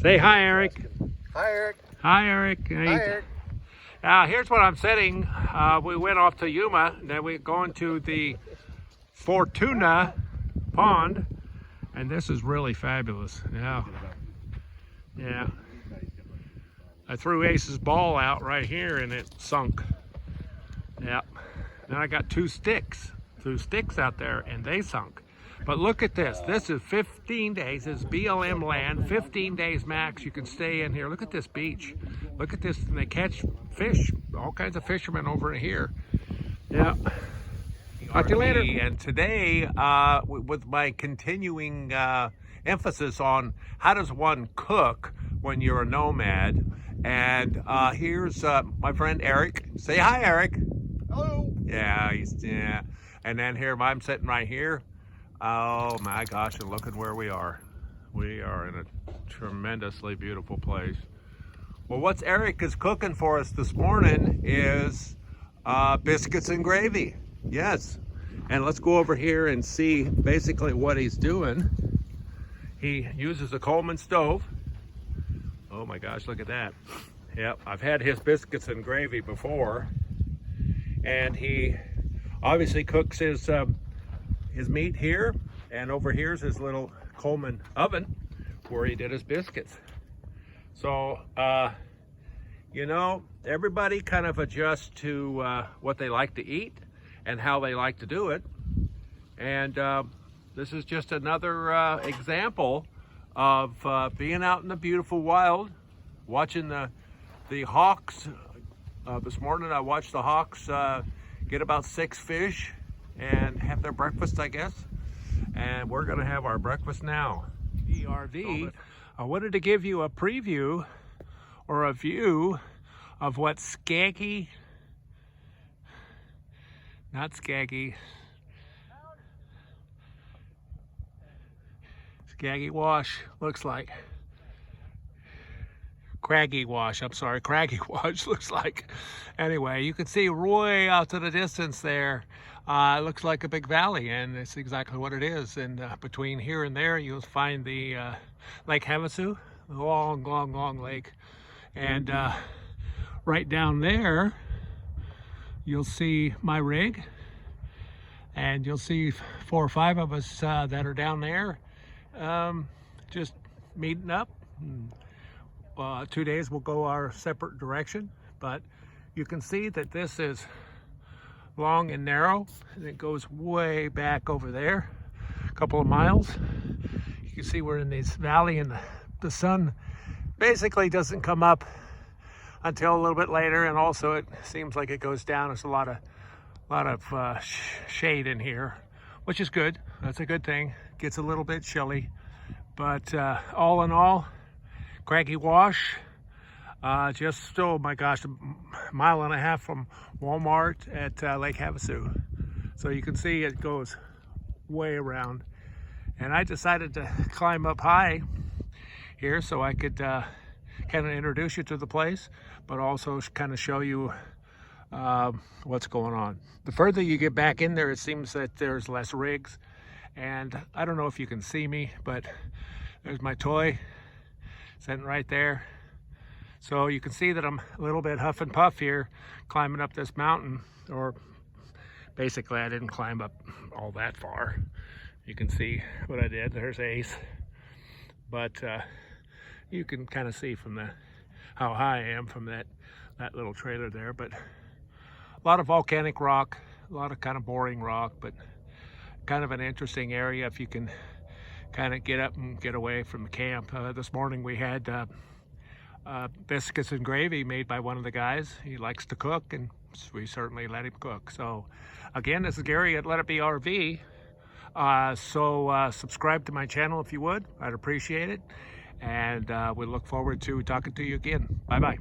Say hi, Eric. Hi, Eric. Hi, Eric. Hi, Eric. Here's what I'm setting. We went off to Yuma, and then we're going to the Fortuna pond, and this is really fabulous. Yeah. I threw Ace's ball out right here, and it sunk. Yep. Then I got two sticks out there, and they sunk. But look at this. This is 15 days. This is BLM land. 15 days max. You can stay in here. Look at this beach. Look at this. And they catch fish. All kinds of fishermen over here. Yeah. Talk to you later. And today, with my continuing emphasis on how does one cook when you're a nomad, and here's my friend Eric. Say hi, Eric. Hello. Yeah. And then here I'm sitting right here. Oh my gosh, and look at where we are. We are in a tremendously beautiful place. Well, what Eric is cooking for us this morning is biscuits and gravy. Yes. And let's go over here and see basically what he's doing. He uses a Coleman stove. Oh my gosh, look at that. Yep, I've had his biscuits and gravy before. And he obviously cooks his meat here, and over here's his little Coleman oven where he did his biscuits. So, you know, everybody kind of adjusts to what they like to eat and how they like to do it. And this is just another example of being out in the beautiful wild, watching the hawks. This morning I watched the hawks get about 6 fish and have their breakfast, I guess. And we're gonna have our breakfast now. ERV. I wanted to give you a preview or a view of what Scaggy Wash looks like. Craggy Wash, I'm sorry, Craggy Wash looks like. Anyway, you can see way out to the distance there. It looks like a big valley, and it's exactly what it is. And between here and there, you'll find the Lake Havasu, a long lake. And right down there, you'll see my rig, and you'll see 4 or 5 of us that are down there just meeting up. 2 days we'll go our separate direction, but you can see that this is long and narrow, and it goes way back over there a couple of miles. You can see we're in this valley, and the sun basically doesn't come up until a little bit later, and also it seems like it goes down. There's a lot of shade in here, which is good. That's a good thing. Gets a little bit chilly, but all in all, Craggy Wash, just, oh my gosh, 1.5 miles from Walmart at Lake Havasu. So you can see it goes way around. And I decided to climb up high here so I could kind of introduce you to the place, but also kind of show you what's going on. The further you get back in there, it seems that there's less rigs. And I don't know if you can see me, but there's my toy sitting right there. So you can see that I'm a little bit huff and puff here climbing up this mountain, or basically I didn't climb up all that far. You can see what I did. There's Ace. But you can kind of see from how high I am from that little trailer there. But a lot of volcanic rock, a lot of kind of boring rock, but kind of an interesting area if you can kind of get up and get away from the camp. This morning we had biscuits and gravy made by one of the guys. He likes to cook, and we certainly let him cook. So again, this is Gary at Let It Be RV. Subscribe to my channel if you would. I'd appreciate it. And we look forward to talking to you again. Bye-bye.